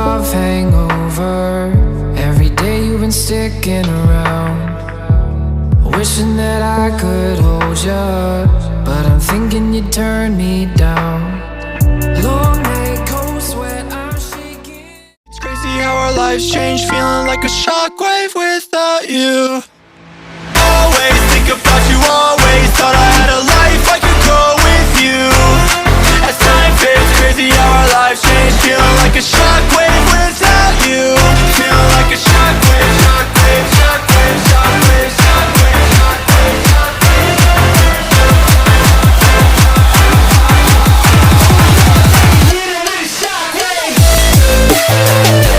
love hangover. Every day you've been sticking around, wishing that I could hold you, but I'm thinking you'd turn me down. Long night, cold sweat, I'm shaking. It's crazy how our lives change, feeling like a shockwave without you. Always think about you, always thought I had a life I could go with you. As time fades, crazy how our lives change, feeling like a shockwave without you. Feeling like a shockwave, shockwave, shockwave, shockwave, shockwave, shockwave, shockwave, shockwave.